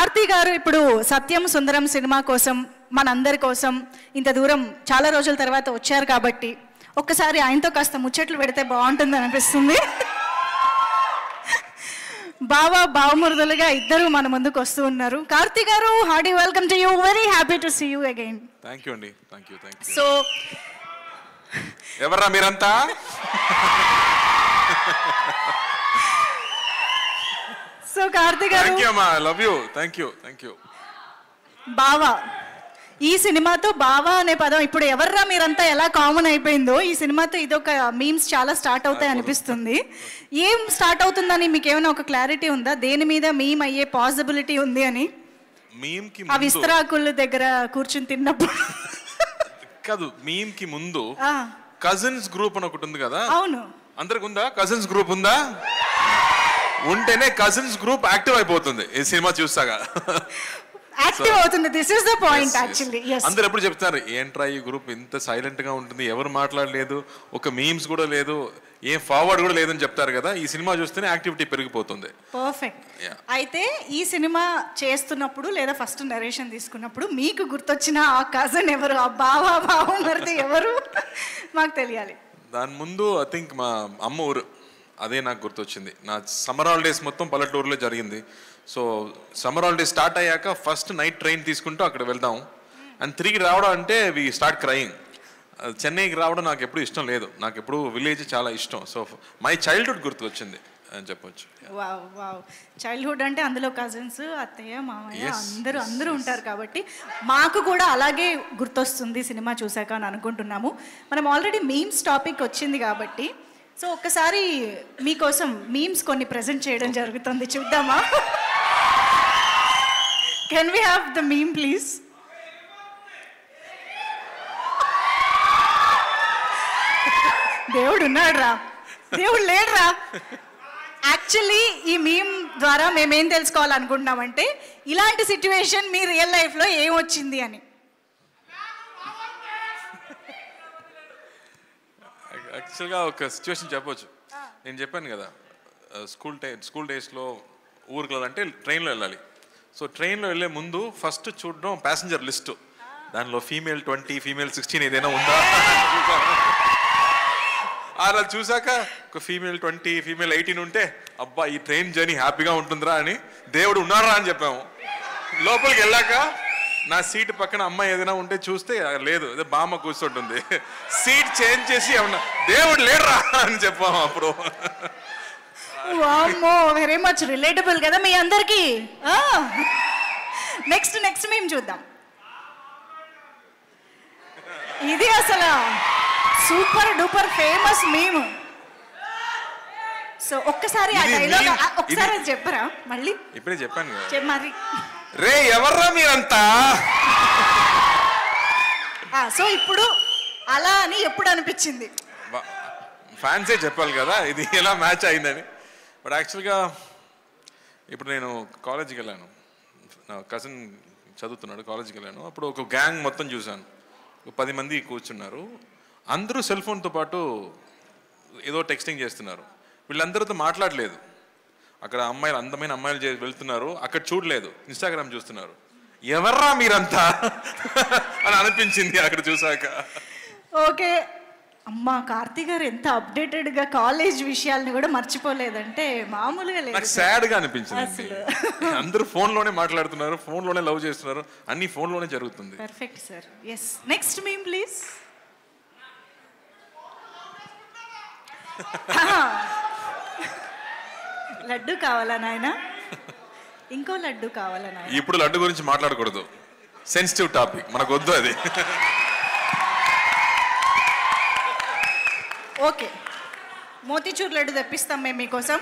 కార్తీ గారు ఇప్పుడు సత్యం సుందరం సినిమా కోసం మనందరి కోసం ఇంత దూరం చాలా రోజుల తర్వాత వచ్చారు కాబట్టి ఒక్కసారి ఆయనతో కాస్త ముచ్చట్లు పెడితే బాగుంటుంది అనిపిస్తుంది. బావమరుదులుగా ఇద్దరు మన ముందుకు వస్తూ ఉన్నారు. కార్తీ గారు, hearty welcome to you. Very happy to see you again. Thank you అండి. థాంక్యూ. సో ఎవర్రా మీరంతా? సో కార్తీ గారు, థాంక్యూ అమ్మా, ఐ లవ్ యూ. థాంక్యూ. బావా, ఈ సినిమాతో బావా అనే పదం ఇప్పుడు ఎవర్రా మీరంతా ఎలా కామన్ అయిపోయిందో ఈ సినిమాతో ఇదొక మీమ్స్ చాలా స్టార్ట్ అవుతాయి అనిపిస్తుంది. ఏం స్టార్ట్ అవుతుందని మీకు ఏమైనా ఒక క్లారిటీ ఉందా? దేని మీద మీమ్ అయ్యే పాసిబిలిటీ ఉంది అని? మీమ్ కి ఆ విస్తరాకుల దగ్గర కూర్చుని తిన్నప్పుడు కాదు, మీమ్ కి ముందు కజిన్స్ గ్రూప్ అని ఒకటి ఉంది కదా. అవును, అందరికి ఉందా? కజిన్స్ గ్రూప్ ఉందా? ఉంటేనే కజిన్స్ గ్రూప్ యాక్టివ్ అయిపోతుంది ఈ సినిమా చూస్తాగా. యాక్టివ్ అవుతుంది. This is the point actually. yes, అందరూ ఎప్పుడు చెప్తారు, ఏంట్రా ఈ గ్రూప్ ఇంత సైలెంట్ గా ఉంటుంది, ఎవరు మాట్లాడలేదు, ఒక మీమ్స్ కూడా లేదు, ఏం ఫార్వర్డ్ కూడా లేదని చెప్తారు కదా. ఈ సినిమా చూస్తేనే యాక్టివిటీ పెరిగిపోతుంది. పర్ఫెక్ట్. అయితే ఈ సినిమా చేస్తున్నప్పుడు లేదా ఫస్ట్ నరేషన్ తీసుకున్నప్పుడు మీకు గుర్తొచ్చిన ఆ కజన్ ఎవరు, ఆ బావమరిది ఎవరు మాకు తెలియాలి. దాని ముందు ఐ థింక్ మా అమ్మ ఊరు, అదే నాకు గుర్తొచ్చింది. నా సమ్మర్ హాలిడేస్ మొత్తం పల్లెటూరులో జరిగింది. సో సమ్మర్ హాలిడేస్ స్టార్ట్ అయ్యాక ఫస్ట్ నైట్ ట్రైన్ తీసుకుంటూ అక్కడ వెళ్దాం అండ్ తిరిగి రావడం అంటే వి స్టార్ట్ క్రయింగ్. చెన్నైకి రావడం నాకు ఎప్పుడు ఇష్టం లేదు, నాకు ఎప్పుడు విలేజ్ చాలా ఇష్టం. సో మై చైల్డ్హుడ్ గుర్తు వచ్చింది అని చెప్పొచ్చు. వావ్, చైల్డ్హుడ్ అంటే అందులో కజిన్స్, అత్తయ్య, మామయ్య అందరూ ఉంటారు కాబట్టి మాకు కూడా అలాగే గుర్తొస్తుంది సినిమా చూసాక అని అనుకుంటున్నాము. మనం ఆల్రెడీ మీమ్స్ టాపిక్ వచ్చింది కాబట్టి సో ఒక్కసారి మీకోసం మీమ్స్ కొన్ని ప్రెజెంట్ చేయడం జరుగుతుంది, చూద్దామా? Can we have the meme please? దేవుడు ఉన్నాడు రా, దేవుడు లేడురా. యాక్చువల్లీ ఈ మీమ్ ద్వారా మేమేం తెలుసుకోవాలనుకుంటున్నామంటే ఇలాంటి సిచ్యువేషన్ మీ రియల్ లైఫ్లో ఏం వచ్చింది అని. యాక్చువల్గా ఒక సిచ్యువేషన్ చెప్పొచ్చు. నేను చెప్పాను కదా, స్కూల్ డేస్లో ఊరికి వెళ్ళాలంటే ట్రైన్లో వెళ్ళాలి. సో ట్రైన్లో వెళ్ళే ముందు ఫస్ట్ చూడడం ప్యాసింజర్ లిస్టు, దానిలో ఫీమేల్ 20, ఫీమేల్ 16 ఏదైనా ఉందా అలా చూసాక ఒక ఫీమేల్ 20, ఫీమేల్ 18 ఉంటే అబ్బా ఈ ట్రైన్ జర్నీ హ్యాపీగా ఉంటుందిరా అని దేవుడు ఉన్నారా అని చెప్పాము. లోపలికి వెళ్ళాక నా సీట్ పక్కన అమ్మాయి ఏదైనా ఉంటే చూస్తే లేదు, అదే బామ్మ కూర్చుంటుంది. సీట్ చేంజ్ చేసి ఏమన్నా దేవుడు లేడురా అని చెప్పాము అప్పుడు. వామ్మో, వెరీ మచ్ రిలేటబుల్ కదా మీ అందరికి. నెక్స్ట్ మేము చూద్దాం. ఇది అసలు super duper famous meme. So ఒక్కసారి ఆ డైలాగ్ ఒకసారి చెప్పరా మళ్ళీ? ఇప్పుడే చెప్పాను మరి. రే ఎవర్రా మీరంతా? సో ఇప్పుడు అలా అని ఎప్పుడు అనిపించింది? ఫ్యాన్సే చెప్పాలి కదా ఇది ఎలా మ్యాచ్ అయిందని. బట్ యాక్చువల్గా ఇప్పుడు నేను కాలేజీకి వెళ్ళాను, నా కజిన్ చదువుతున్నాడు, కాలేజీకి వెళ్ళాను. అప్పుడు ఒక గ్యాంగ్ మొత్తం చూశాను, 10 మంది కూర్చున్నారు. అందరూ సెల్ ఫోన్తో పాటు ఏదో టెక్స్టింగ్ చేస్తున్నారు. వీళ్ళందరితో మాట్లాడలేదు. అక్కడ అమ్మాయిలు, అందమైన అమ్మాయిలు వెళ్తున్నారు, అక్కడ చూడలేదు, ఇన్స్టాగ్రామ్ చూస్తున్నారు. ఎవర్రా మీరంతా అని అనిపించింది అక్కడ చూసాక. ఓకే, అమ్మా కార్తీ గారు ఎంత అప్డేటెడ్గా కాలేజ్ విషయాలను కూడా మర్చిపోలేదంటే మామూలుగా లేదు. నాకు సాడ్గా అనిపించింది. అందరూ ఫోన్లోనే మాట్లాడుతున్నారు, ఫోన్లోనే లవ్ చేస్తున్నారు, అన్ని ఫోన్లోనే జరుగుతుంది. Perfect sir. Yes, next meme please. Laddu కావాలా నాయన? ఇంకో లడ్డు కావాలా నాయన? ఇప్పుడు లడ్డు గురించి మాట్లాడకూడదు, సెన్సిటివ్ టాపిక్, మనకు వద్దు అది. ఓకే, మోతీచూర్ లడ్డు తెప్పిస్తాం మేము మీకోసం.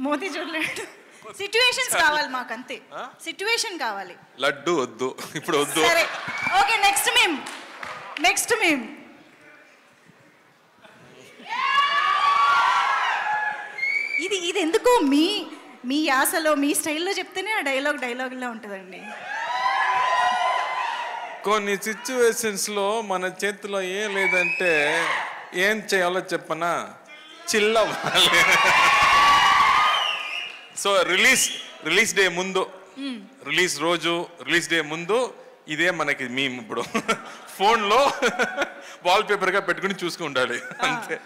మోతీచూర్ లడ్డు సిచ్యువేషన్స్ కావాలి మాకు, అంతే. సిచ్యువేషన్ కావాలి, లడ్డు వద్దు ఇప్పుడు వద్దు. సరే ఓకే, నెక్స్ట్ మీమ్. ఇది ఎందుకో మీ యాసలో మీ స్టైల్లో చెప్తేనే ఆ డైలాగ్లా ఉంటుందండి. కొన్ని సిచ్యువేషన్స్లో మన చేతిలో ఏం లేదంటే ఏం చేయాలో చెప్పనా, చిల్లవ్వాలి. సో రిలీజ్ డే ముందు, రిలీజ్ రోజు, రిలీజ్ డే ముందు ఇదే మనకి మేము ఇప్పుడు ఫోన్లో వాల్ పేపర్గా పెట్టుకుని చూసుకుంటాలి అంతే.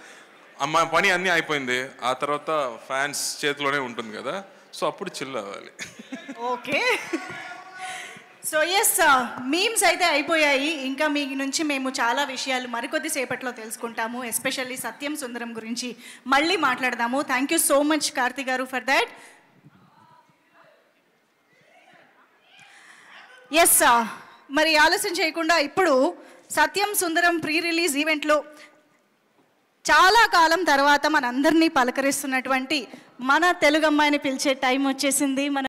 అమ్మ పని అన్నీ అయిపోయింది, ఆ తర్వాత ఫ్యాన్స్ చేతిలోనే ఉంటుంది కదా, సో అప్పుడు చిల్ అవ్వాలి. ఓకే, సో ఎస్, మీమ్స్ అయితే అయిపోయాయి. ఇంకా మీ నుంచి మేము చాలా విషయాలు మరికొద్ది సేపట్లో తెలుసుకుంటాము. ఎస్పెషల్లీ సత్యం సుందరం గురించి మళ్ళీ మాట్లాడదాము. Thank you so much Karthi గారు ఫర్ దాట్. ఎస్, మరి ఆలస్యం చేయకుండా ఇప్పుడు సత్యం సుందరం ప్రీ రిలీజ్ ఈవెంట్లో చాలా కాలం తర్వాత మనందరినీ పలకరిస్తున్నటువంటి మన తెలుగు అమ్మాయిని పిలిచే టైం వచ్చేసింది. మన